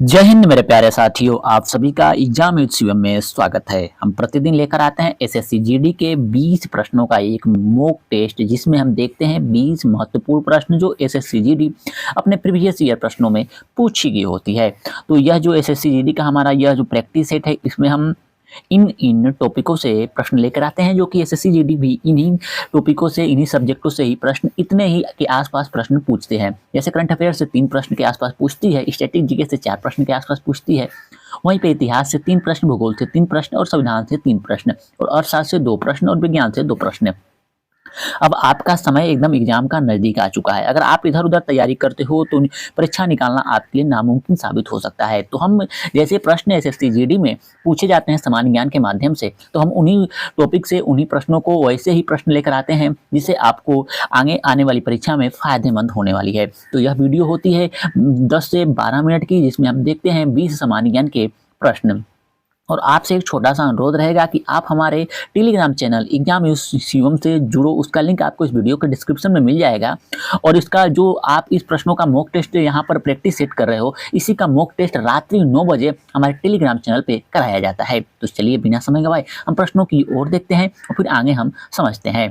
जय हिंद मेरे प्यारे साथियों, आप सभी का एग्जाम एचसीएम में स्वागत है। हम प्रतिदिन लेकर आते हैं एसएससी जीडी के 20 प्रश्नों का एक मॉक टेस्ट, जिसमें हम देखते हैं 20 महत्वपूर्ण प्रश्न जो एसएससी जीडी अपने प्रीवियस ईयर प्रश्नों में पूछी गई होती है। तो यह जो एसएससी जीडी का हमारा यह जो प्रैक्टिस सेट है, इसमें हम इन टॉपिकों से प्रश्न लेकर आते हैं, जो कि एसएससी जीडी भी इन्हीं टॉपिकों से, इन्हीं सब्जेक्टों से ही प्रश्न, इतने ही के आसपास प्रश्न पूछते हैं। जैसे करंट अफेयर से 3 प्रश्न के आसपास पूछती है, स्टैटिक जीके से 4 प्रश्न के आसपास पूछती है, वहीं पे इतिहास से 3 प्रश्न, भूगोल से 3 प्रश्न और संविधान से 3 प्रश्न और अर्थशास्त्र से 2 प्रश्न और विज्ञान से 2 प्रश्न। अब आपका समय एकदम एग्जाम का नजदीक आ चुका है। अगर आप इधर उधर तैयारी करते हो तो परीक्षा निकालना आपके लिए नामुमकिन साबित हो सकता है। तो हम जैसे प्रश्न एसएससी जीडी में पूछे जाते हैं सामान्य ज्ञान के माध्यम से, तो हम उन्हीं टॉपिक से उन्हीं प्रश्नों को वैसे ही प्रश्न लेकर आते हैं जिससे आपको आगे आने वाली परीक्षा में फायदेमंद होने वाली है। तो यह वीडियो होती है 10 से 12 मिनट की, जिसमें हम देखते हैं 20 सामान्य ज्ञान के प्रश्न। और आपसे एक छोटा सा अनुरोध रहेगा कि आप हमारे टेलीग्राम चैनल एग्जाम शिवम से जुड़ो। उसका लिंक आपको इस वीडियो के डिस्क्रिप्शन में मिल जाएगा। और इसका जो आप इस प्रश्नों का मॉक टेस्ट यहाँ पर प्रैक्टिस सेट कर रहे हो, इसी का मॉक टेस्ट रात्रि 9 बजे हमारे टेलीग्राम चैनल पे कराया जाता है। तो चलिए बिना समय गवाए हम प्रश्नों की ओर देखते हैं और फिर आगे हम समझते हैं।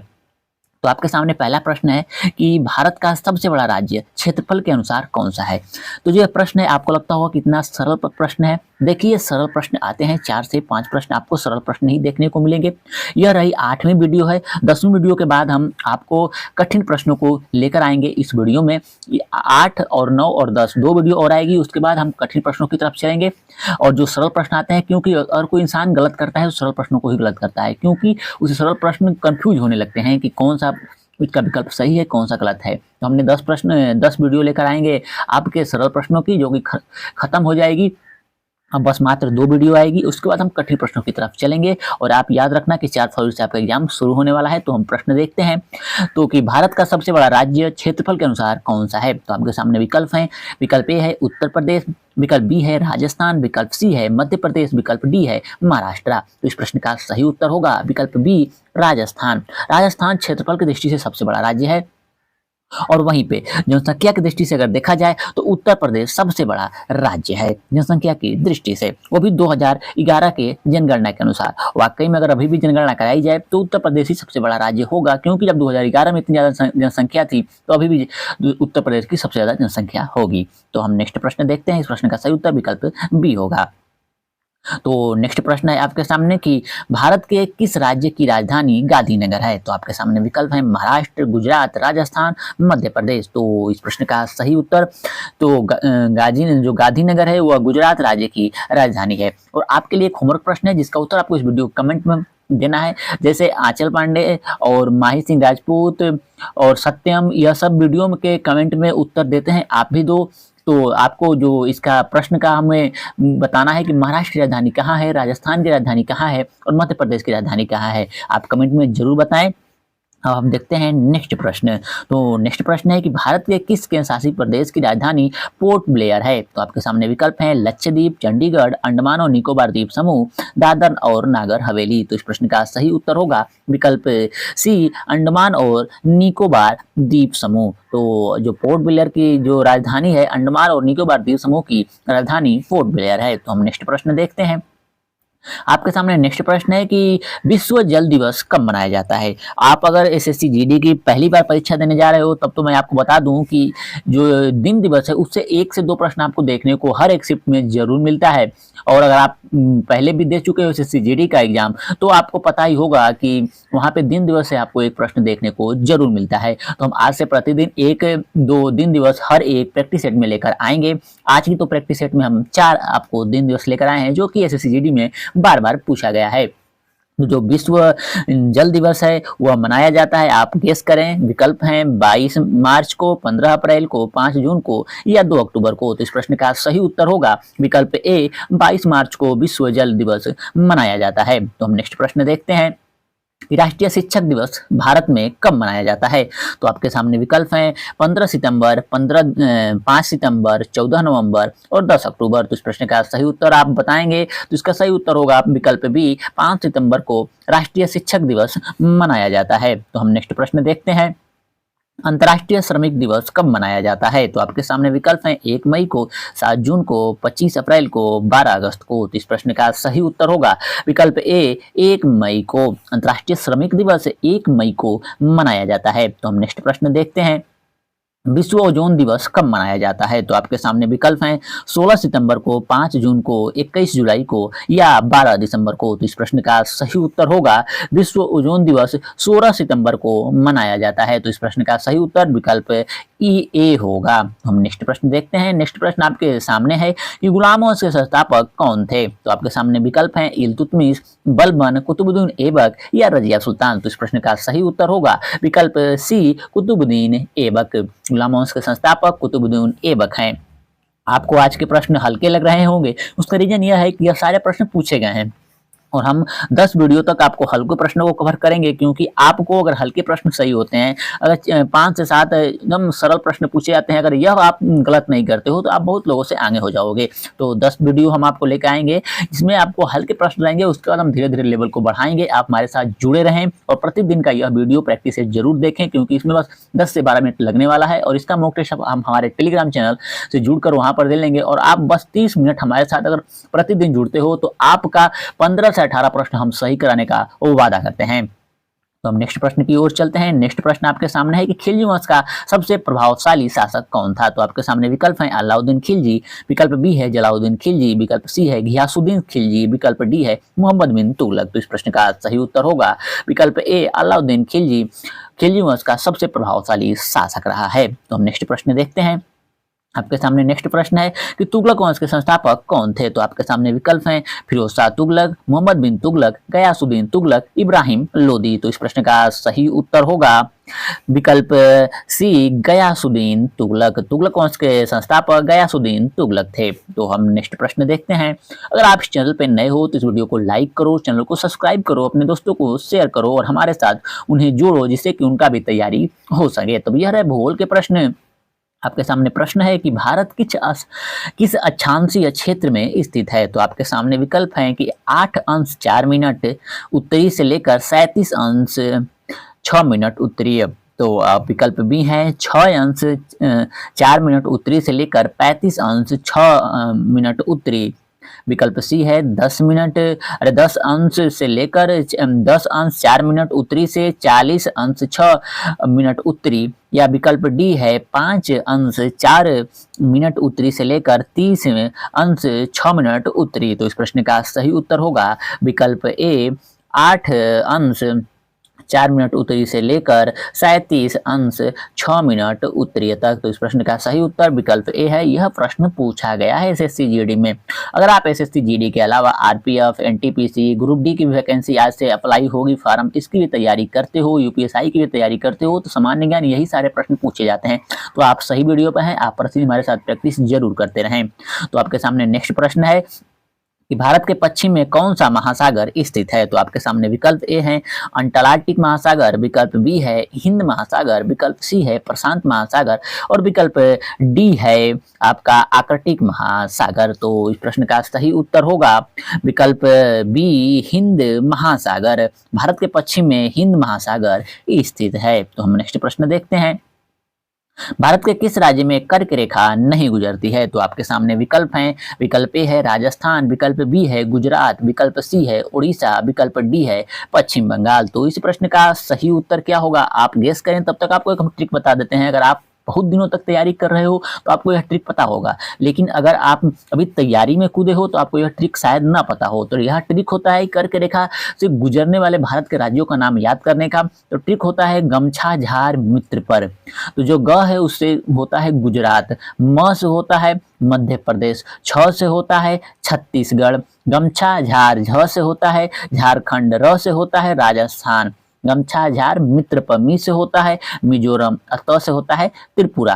तो आपके सामने पहला प्रश्न है कि भारत का सबसे बड़ा राज्य क्षेत्रफल के अनुसार कौन सा है। तो जो प्रश्न है, आपको लगता होगा कितना सरल प्रश्न है। देखिए, सरल प्रश्न आते हैं 4 से 5 प्रश्न आपको सरल प्रश्न ही देखने को मिलेंगे। यह रही 8वीं वीडियो है। 10वीं वीडियो के बाद हम आपको कठिन प्रश्नों को लेकर आएंगे इस वीडियो में। 8 और 9 और 10 2 वीडियो और आएगी, उसके बाद हम कठिन प्रश्नों की तरफ चलेंगे। और जो सरल प्रश्न आते हैं, क्योंकि अगर कोई इंसान गलत करता है तो सरल प्रश्नों को ही गलत करता है, क्योंकि उसे सरल प्रश्न कंफ्यूज होने लगते हैं कि कौन सा इसका विकल्प सही है, कौन सा गलत है। तो हमने 10 वीडियो लेकर आएंगे आपके सरल प्रश्नों की, जो कि खत्म हो जाएगी। अब बस मात्र 2 वीडियो आएगी, उसके बाद हम कठिन प्रश्नों की तरफ चलेंगे। और आप याद रखना कि 4 फरवरी से आपका एग्जाम शुरू होने वाला है। तो हम प्रश्न देखते हैं। तो कि भारत का सबसे बड़ा राज्य क्षेत्रफल के अनुसार कौन सा है। तो आपके सामने विकल्प हैं। विकल्प ए है उत्तर प्रदेश, विकल्प बी है राजस्थान, विकल्प सी है मध्य प्रदेश, विकल्प डी है महाराष्ट्र। तो इस प्रश्न का सही उत्तर होगा विकल्प बी, राजस्थान। राजस्थान क्षेत्रफल की दृष्टि से सबसे बड़ा राज्य है। और वहीं पे जनसंख्या की दृष्टि से अगर देखा जाए तो उत्तर प्रदेश सबसे बड़ा राज्य है जनसंख्या की दृष्टि से, वो भी 2011 के जनगणना के अनुसार। वाकई में अगर अभी भी जनगणना कराई जाए तो उत्तर प्रदेश ही सबसे बड़ा राज्य होगा, क्योंकि जब 2011 में इतनी ज़्यादा जनसंख्या थी तो अभी भी उत्तर प्रदेश की सबसे ज़्यादा जनसंख्या होगी। तो हम नेक्स्ट प्रश्न देखते हैं। इस प्रश्न का सही उत्तर विकल्प बी होगा। तो नेक्स्ट प्रश्न है आपके सामने कि भारत के किस राज्य की राजधानी गांधीनगर है। तो आपके सामने विकल्प है महाराष्ट्र, गुजरात, राजस्थान, मध्य प्रदेश। तो इस प्रश्न का सही उत्तर तो गांधीनगर है वह गुजरात राज्य की राजधानी है। और आपके लिए एक होमवर्क प्रश्न है, जिसका उत्तर आपको इस वीडियो कमेंट में देना है। जैसे आंचल पांडे और माही सिंह राजपूत और सत्यम, यह सब वीडियो के कमेंट में उत्तर देते हैं, आप भी दो। तो आपको जो इसका प्रश्न का हमें बताना है कि महाराष्ट्र की राजधानी कहाँ है, राजस्थान की राजधानी कहाँ है और मध्य प्रदेश की राजधानी कहाँ है। आप कमेंट में जरूर बताएं। अब हम देखते हैं नेक्स्ट प्रश्न। तो नेक्स्ट प्रश्न है कि भारत के किस केंद्र शासित प्रदेश की राजधानी पोर्ट ब्लेयर है। तो आपके सामने विकल्प हैं लक्षद्वीप, चंडीगढ़, अंडमान और निकोबार द्वीप समूह, दादर और नागर हवेली। तो इस प्रश्न का सही उत्तर होगा विकल्प सी, अंडमान और निकोबार द्वीप समूह। तो जो पोर्ट ब्लेयर की जो राजधानी है, अंडमान और निकोबार द्वीप समूह की राजधानी पोर्ट ब्लेयर है। तो हम नेक्स्ट प्रश्न देखते हैं। आपके सामने नेक्स्ट प्रश्न है कि विश्व जल दिवस कब मनाया जाता है। आप अगर एसएससी जीडी की पहली बार परीक्षा देने जा रहे हो तब तो मैं आपको बता दूं कि जो दिन दिवस है उससे 1 से 2 प्रश्न आपको देखने को हर एक शिफ्ट में जरूर मिलता है। और अगर आप पहले भी दे चुके हो एसएससी जीडी का एग्जाम, तो आपको पता ही होगा कि वहाँ पे दिन दिवस से आपको एक प्रश्न देखने को जरूर मिलता है। तो हम आज से प्रतिदिन 1-2 दिन दिवस हर एक प्रैक्टिस सेट में लेकर आएंगे। आज की तो प्रैक्टिस सेट में हम 4 आपको दिन दिवस लेकर आए हैं, जो कि एसएससी जीडी में बार बार पूछा गया है। जो विश्व जल दिवस है वह मनाया जाता है, आप गेस करें। विकल्प हैं 22 मार्च को, 15 अप्रैल को, 5 जून को या 2 अक्टूबर को। तो इस प्रश्न का सही उत्तर होगा विकल्प ए, 22 मार्च को विश्व जल दिवस मनाया जाता है। तो हम नेक्स्ट प्रश्न देखते हैं कि राष्ट्रीय शिक्षक दिवस भारत में कब मनाया जाता है। तो आपके सामने विकल्प हैं 15 सितंबर, 5 सितंबर, 14 नवंबर और 10 अक्टूबर। तो इस प्रश्न का सही उत्तर आप बताएंगे तो इसका सही उत्तर होगा विकल्प बी, 5 सितंबर को राष्ट्रीय शिक्षक दिवस मनाया जाता है। तो हम नेक्स्ट प्रश्न देखते हैं। अंतर्राष्ट्रीय श्रमिक दिवस कब मनाया जाता है? तो आपके सामने विकल्प हैं 1 मई को, 7 जून को, 25 अप्रैल को, 12 अगस्त को। तो इस प्रश्न का सही उत्तर होगा विकल्प ए, 1 मई को। अंतर्राष्ट्रीय श्रमिक दिवस 1 मई को मनाया जाता है। तो हम नेक्स्ट प्रश्न देखते हैं, विश्व ओजोन दिवस कब मनाया जाता है? तो आपके सामने विकल्प हैं 16 सितंबर को, 5 जून को, 21 जुलाई को या 12 दिसंबर को। तो इस प्रश्न का सही उत्तर होगा विश्व ओजोन दिवस 16 सितंबर को मनाया जाता है। तो इस प्रश्न का सही उत्तर विकल्प ई ए होगा। हम नेक्स्ट प्रश्न देखते हैं। नेक्स्ट प्रश्न आपके सामने है कि गुलामों के संस्थापक कौन थे? तो आपके सामने विकल्प हैं इल्तुतमिश, बलबन, कुतुबुद्दीन ऐबक या रजिया सुल्तान। तो इस प्रश्न का सही उत्तर होगा विकल्प सी, कुतुबुद्दीन ऐबक। गुलाम वंश के संस्थापक कुतुबुद्दीन ऐबक हैं। आपको आज के प्रश्न हल्के लग रहे होंगे, उसका रीजन यह है कि यह सारे प्रश्न पूछे गए हैं और हम 10 वीडियो तक आपको हल्के प्रश्नों को कवर करेंगे, क्योंकि आपको अगर हल्के प्रश्न सही होते हैं, अगर 5 से 7 एकदम सरल प्रश्न पूछे जाते हैं, अगर यह आप गलत नहीं करते हो तो आप बहुत लोगों से आगे हो जाओगे। तो 10 वीडियो हम आपको लेकर आएंगे जिसमें आपको हल्के प्रश्न रहेंगे, उसके बाद हम धीरे धीरे लेवल को बढ़ाएंगे। आप हमारे साथ जुड़े रहें और प्रतिदिन का यह वीडियो प्रैक्टिस जरूर देखें, क्योंकि इसमें बस 10 से 12 मिनट लगने वाला है और इसका मॉक टेस्ट हम हमारे टेलीग्राम चैनल से जुड़कर वहां पर दे लेंगे। और आप बस 30 मिनट हमारे साथ अगर प्रतिदिन जुड़ते हो तो आपका 15 से 18 प्रश्न हम सही कराने का वो वादा करते हैं। तो हम नेक्स्ट प्रश्न की ओर चलते हैं। नेक्स्ट प्रश्न आपके सामने है कि खिलजी वंश का सबसे प्रभावशाली शासक कौन था? तो आपके सामने विकल्प हैं अलाउद्दीन खिलजी, विकल्प बी है जलालुद्दीन खिलजी, विकल्प सी है घियासुद्दीन खिलजी, विकल्प डी है मोहम्मद बिन तुगलक। तो इस प्रश्न का सही उत्तर होगा विकल्प ए, अलाउद्दीन खिलजी खिलजी वंश का सबसे प्रभावशाली शासक रहा है। तो हम नेक्स्ट प्रश्न देखते हैं। आपके सामने नेक्स्ट प्रश्न है कि तुगलक वंश के संस्थापक कौन थे? तो आपके सामने विकल्प हैं फिरोज शाह तुगलक, मोहम्मद बिन तुगलक, गयासुद्दीन तुगलक, इब्राहिम लोदी। तो इस प्रश्न का सही उत्तर होगा विकल्प सी, गयासुद्दीन तुगलक। तुगलक वंश के संस्थापक गयासुद्दीन तुगलक थे। तो हम नेक्स्ट प्रश्न देखते हैं। अगर आप इस चैनल पर नए हो तो इस वीडियो को लाइक करो, चैनल को सब्सक्राइब करो, अपने दोस्तों को शेयर करो और हमारे साथ उन्हें जोड़ो, जिससे कि उनका भी तैयारी हो सके। तो यह रहे भूगोल के प्रश्न। आपके सामने प्रश्न है कि भारत किस अक्षांशीय क्षेत्र में स्थित है? तो आपके सामने विकल्प हैं कि 8 अंश 4 मिनट उत्तरी से लेकर 37 अंश 6 मिनट उत्तरीय। तो विकल्प बी है 6 अंश 4 मिनट उत्तरी से लेकर 35 अंश 6 मिनट उत्तरी। विकल्प सी है 10 अंश से लेकर 10 अंश 4 मिनट उत्तरी से 40 अंश 6 मिनट उत्तरी। या विकल्प डी है 5 अंश 4 मिनट उत्तरी से लेकर 30 अंश 6 मिनट उत्तरी। तो इस प्रश्न का सही उत्तर होगा विकल्प ए, 8 अंश 4 मिनट उत्तरी से लेकर 37 अंश 6 मिनट उत्तरीय तक। तो इस प्रश्न का सही उत्तर विकल्प ए है। यह प्रश्न पूछा गया है एसएससी जीडी में। अगर आप एसएससी जीडी के अलावा आरपीएफ, एनटीपीसी, ग्रुप डी की भी वैकेंसी आज से अप्लाई होगी फॉर्म, इसकी भी तैयारी करते हो, यूपीएसआई की भी तैयारी करते हो, तो सामान्य ज्ञान यही सारे प्रश्न पूछे जाते हैं। तो आप सही वीडियो पर हैं, आप प्रतिदिन हमारे साथ प्रैक्टिस जरूर करते रहें। तो आपके सामने नेक्स्ट प्रश्न है कि भारत के पश्चिम में कौन सा महासागर स्थित है? तो आपके सामने विकल्प ए है अंटार्कटिक महासागर, विकल्प बी है हिंद महासागर, विकल्प सी है प्रशांत महासागर और विकल्प डी है आपका आर्कटिक महासागर। तो इस प्रश्न का सही उत्तर होगा विकल्प बी, हिंद महासागर। भारत के पश्चिम में हिंद महासागर स्थित है। तो हम नेक्स्ट प्रश्न देखते हैं। भारत के किस राज्य में कर्क रेखा नहीं गुजरती है? तो आपके सामने विकल्प हैं, विकल्प ए है राजस्थान, विकल्प बी है गुजरात, विकल्प सी है उड़ीसा, विकल्प डी है पश्चिम बंगाल। तो इस प्रश्न का सही उत्तर क्या होगा आप गेस करें, तब तक आपको एक हम ट्रिक बता देते हैं। अगर आप बहुत दिनों तक तैयारी कर रहे हो तो आपको यह ट्रिक पता होगा, लेकिन अगर आप अभी तैयारी में कूदे हो तो आपको यह ट्रिक शायद ना पता हो। तो यह ट्रिक होता है कर्क रेखा से गुजरने वाले भारत के राज्यों का नाम याद करने का। तो ट्रिक होता है गमछा झार मित्र पर। तो जो ग है उससे होता है गुजरात, म से होता है मध्य प्रदेश, छ से होता है छत्तीसगढ़, गमछा झार झ से होता है झारखंड, र से होता है राजस्थान, गमछा झार मित्र पर मी से होता है मिजोरम, त से होता है त्रिपुरा।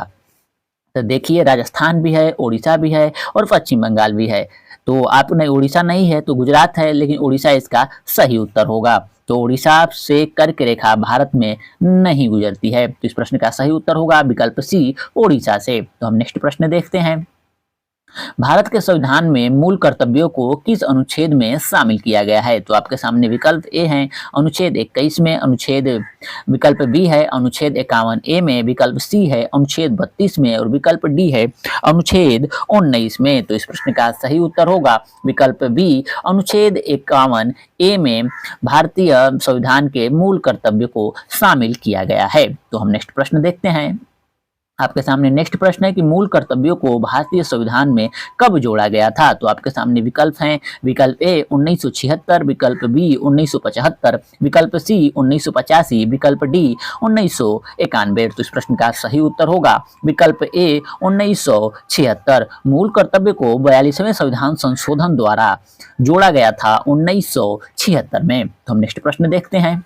तो देखिए राजस्थान भी है, उड़ीसा भी है और पश्चिम बंगाल भी है। तो आपने उड़ीसा नहीं है तो गुजरात है, लेकिन उड़ीसा इसका सही उत्तर होगा। तो उड़ीसा से कर्क रेखा भारत में नहीं गुजरती है। तो इस प्रश्न का सही उत्तर होगा विकल्प सी, उड़ीसा से। तो हम नेक्स्ट प्रश्न देखते हैं। भारत के संविधान में मूल कर्तव्यों को किस अनुच्छेद में शामिल किया गया है? तो आपके सामने विकल्प ए है अनुच्छेद 21 में, विकल्प बी है अनुच्छेद 51 ए में, विकल्प सी है अनुच्छेद 32 में और विकल्प डी है अनुच्छेद 19 में। तो इस प्रश्न का सही उत्तर होगा विकल्प बी अनुच्छेद 51 ए में भारतीय संविधान के मूल कर्तव्य को शामिल किया गया है। तो हम नेक्स्ट प्रश्न देखते हैं। आपके सामने नेक्स्ट प्रश्न है कि मूल कर्तव्यों को भारतीय संविधान में कब जोड़ा गया था? तो आपके सामने विकल्प हैं, विकल्प ए 1976, विकल्प बी 1975, विकल्प सी 1985, विकल्प डी 1991। तो इस प्रश्न का सही उत्तर होगा विकल्प ए 1976। मूल कर्तव्य को 42वें संविधान संशोधन द्वारा जोड़ा गया था 1976 में। तो हम नेक्स्ट प्रश्न देखते हैं।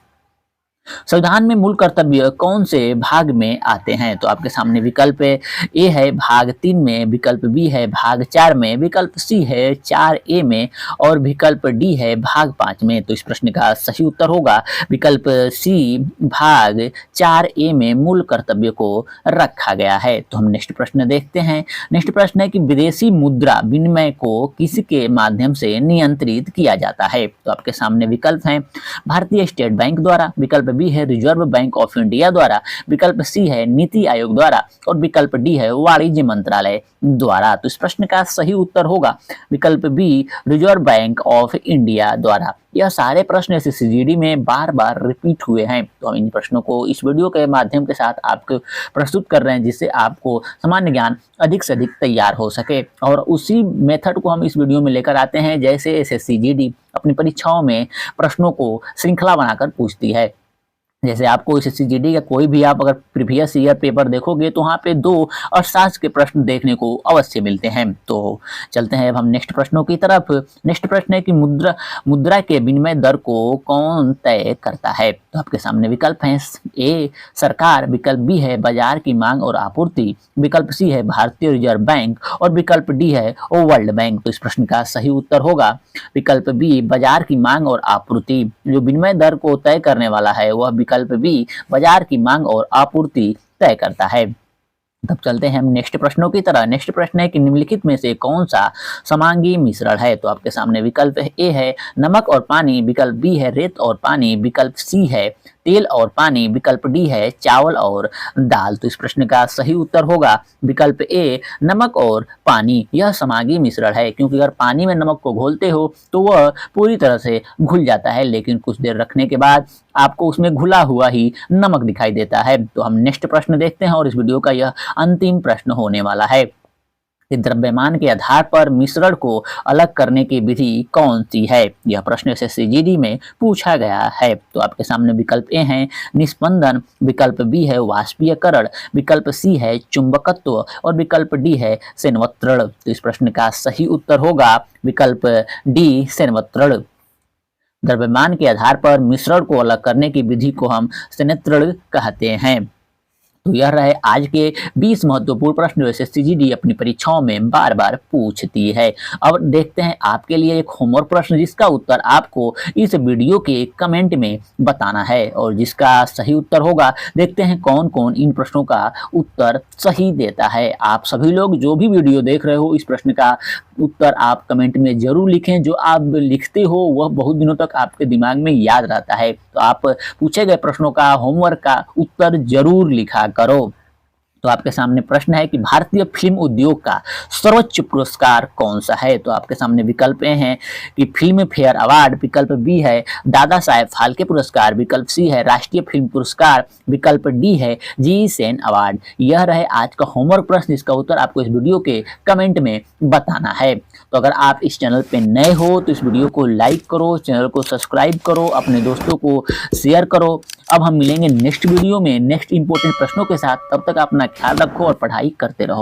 संविधान में मूल कर्तव्य कौन से भाग में आते हैं? तो आपके सामने विकल्प ए है भाग 3 में, विकल्प बी है भाग 4 में, विकल्प सी है 4A में और विकल्प डी है भाग 5 में। तो इस प्रश्न का सही उत्तर होगा विकल्प सी भाग 4A में मूल कर्तव्य को रखा गया है। तो हम नेक्स्ट प्रश्न देखते हैं। नेक्स्ट प्रश्न है कि विदेशी मुद्रा विनिमय को किसके माध्यम से नियंत्रित किया जाता है? तो आपके सामने विकल्प हैं, भारतीय स्टेट बैंक द्वारा, विकल्प बी है रिजर्व बैंक ऑफ इंडिया द्वारा, विकल्प सी है नीति आयोग द्वारा और विकल्प डी है वाणिज्य मंत्रालय द्वारा। तो इस प्रश्न का सही उत्तर होगा विकल्प B reserve bank of India द्वारा। यह सारे प्रश्न एसएससी में बार बार रिपीट हुए हैं, तो हम इन प्रश्नों को इस वीडियो के माध्यम के साथ आपको प्रस्तुत कर रहे हैं जिससे आपको सामान्य ज्ञान अधिक से अधिक तैयार हो सके। और उसी मेथड को हम इस वीडियो में लेकर आते हैं जैसे एसएससी अपनी परीक्षाओं में प्रश्नों को श्रृंखला बनाकर पूछती है। जैसे आपको एसएससी का कोई भी आप अगर प्रीवियस ईयर पेपर देखोगे तो वहाँ पे 2 अर्थशास्त्र के प्रश्न देखने को अवश्य मिलते हैं। तो चलते हैं अब हम नेक्स्ट प्रश्नों की तरफ। नेक्स्ट प्रश्न है कि मुद्रा के विनिमय दर को कौन तय करता है? तो आपके सामने विकल्प हैं, ए सरकार, विकल्प बी है बाजार की मांग और आपूर्ति, विकल्प सी है भारतीय रिजर्व बैंक और विकल्प डी है वर्ल्ड बैंक। तो इस प्रश्न का सही उत्तर होगा विकल्प बी बाजार की मांग और आपूर्ति। जो विनिमय दर को तय करने वाला है वह विकल्प बी बाजार की मांग और आपूर्ति तय करता है। तब चलते हैं हम नेक्स्ट प्रश्नों की तरह। नेक्स्ट प्रश्न है कि निम्नलिखित में से कौन सा समांगी मिश्रण है? तो आपके सामने विकल्प ए है नमक और पानी, विकल्प बी है रेत और पानी, विकल्प सी है तेल और पानी, विकल्प डी है चावल और दाल। तो इस प्रश्न का सही उत्तर होगा विकल्प ए नमक और पानी। यह समांगी मिश्रण है क्योंकि अगर पानी में नमक को घोलते हो तो वह पूरी तरह से घुल जाता है, लेकिन कुछ देर रखने के बाद आपको उसमें घुला हुआ ही नमक दिखाई देता है। तो हम नेक्स्ट प्रश्न देखते हैं और इस वीडियो का यह अंतिम प्रश्न होने वाला है कि द्रव्यमान के आधार पर मिश्रण को अलग करने की विधि कौन सी है? यह प्रश्न एसएससी में पूछा गया है। तो आपके सामने विकल्प ए है निस्पंदन, विकल्प बी है वाष्पीयकरण, विकल्प सी है चुंबकत्व और विकल्प डी है संवत्रण। तो इस प्रश्न का सही उत्तर होगा विकल्प डी संवत्रण। द्रव्यमान के आधार पर मिश्रण को अलग करने की विधि को हम संवत्रण कहते हैं। तो यह रहे आज के 20 महत्वपूर्ण प्रश्न जो एसएससी अपनी परीक्षाओं में बार बार पूछती है। अब देखते हैं आपके लिए एक होमवर्क प्रश्न जिसका उत्तर आपको इस वीडियो के कमेंट में बताना है और जिसका सही उत्तर होगा। देखते हैं कौन कौन इन प्रश्नों का उत्तर सही देता है। आप सभी लोग जो भी वीडियो देख रहे हो इस प्रश्न का उत्तर आप कमेंट में जरूर लिखें। जो आप लिखते हो वह बहुत दिनों तक आपके दिमाग में याद रहता है। तो आप पूछे गए प्रश्नों का होमवर्क का उत्तर जरूर लिखा करो। तो आपके सामने प्रश्न है कि भारतीय फिल्म उद्योग का सर्वोच्च पुरस्कार कौन सा है? तो आपके सामने विकल्प हैं कि फिल्म फेयर अवार्ड, विकल्प बी है दादा साहेब फाल्के पुरस्कार, विकल्प सी है राष्ट्रीय फिल्म पुरस्कार, विकल्प डी है जी सेन अवार्ड। यह रहे आज का होमवर्क प्रश्न जिसका उत्तर आपको इस वीडियो के कमेंट में बताना है। तो अगर आप इस चैनल पे नए हो तो इस वीडियो को लाइक करो, चैनल को सब्सक्राइब करो, अपने दोस्तों को शेयर करो। अब हम मिलेंगे नेक्स्ट वीडियो में नेक्स्ट इंपॉर्टेंट प्रश्नों के साथ। तब तक अपना ख्याल रखो और पढ़ाई करते रहो।